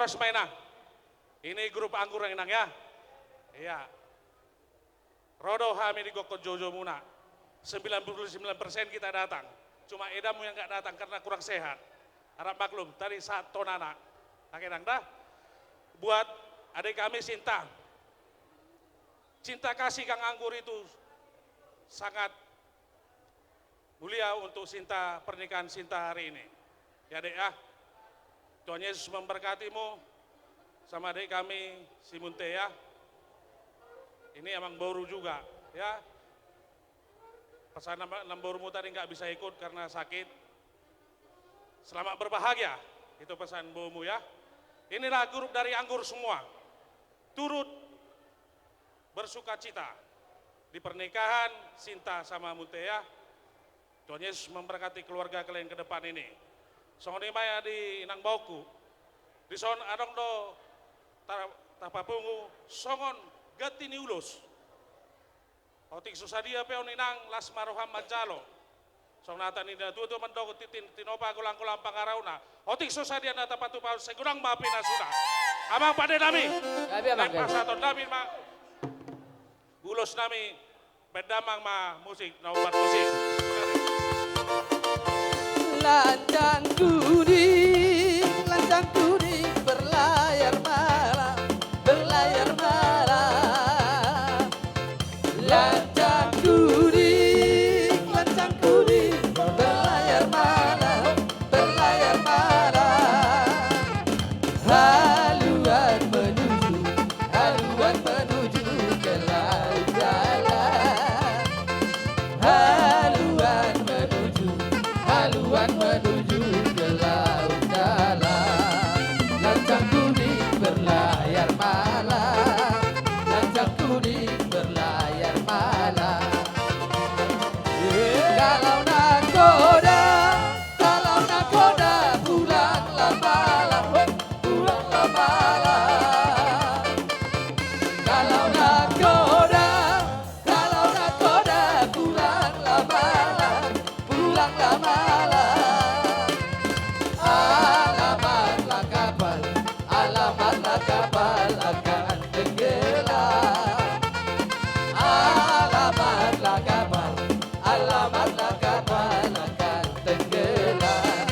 Polres Mainang. Ini grup anggur yang inang ya. Iya. Rodo Hamidi Goko Jojo Muna. 99% kita datang. Cuma edamu yang nggak datang karena kurang sehat. Harap maklum, tadi saat tonana. Akhirnya dah. Buat adik kami Sinta. Cinta kasih Kang Anggur itu sangat mulia untuk Sinta, pernikahan Sinta hari ini. Ya dek ya. Tuhan Yesus memberkatimu sama adik kami si Munte ya. Ini emang baru juga ya. Pesan Namborumu tadi nggak bisa ikut karena sakit. Selamat berbahagia, itu pesan bomu ya. Inilah grup dari Anggur semua. Turut bersuka cita di pernikahan Sinta sama Munte ya. Tuhan Yesus memberkati keluarga kalian ke depan ini. Songon maya di Inang Bauku. Di son adong do tapapungu songon gatini ulus. Otik susadia peon inang las maroham manjalo. Song nata nida tu mendogo titin tinopa kulang-kulang pangarauna. Otik susadia nata patu paus segurang maafina sudah. Abang pada nami. Naik pasaton nami ma. Ulus nami bedamang ma musik naubat musik. Lancang kuning berlayar malam, berlayar malam. Lancang kuning berlayar malam, berlayar malam. Haluan menuju ke laut dalam. Haluan menuju ke laut dalam. Lancang kuning berlayar malam, lancang kuning berlayar malam. Kalau nakoda pulanglah malam, pulanglah malam. Kalau nakoda pulanglah malam, pulanglah malam. Alamatlah kapal akan tenggelam. Alamatlah kapal akan tenggelam.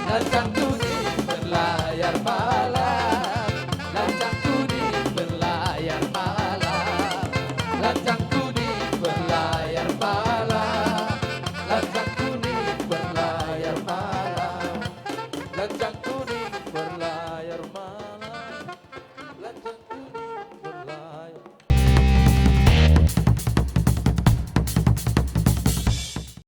Lancang kuning berlayar malam, lancang kuning berlayar malam. Lancang kuning berlayar malam, lancang kuning berlayar malam. Lancang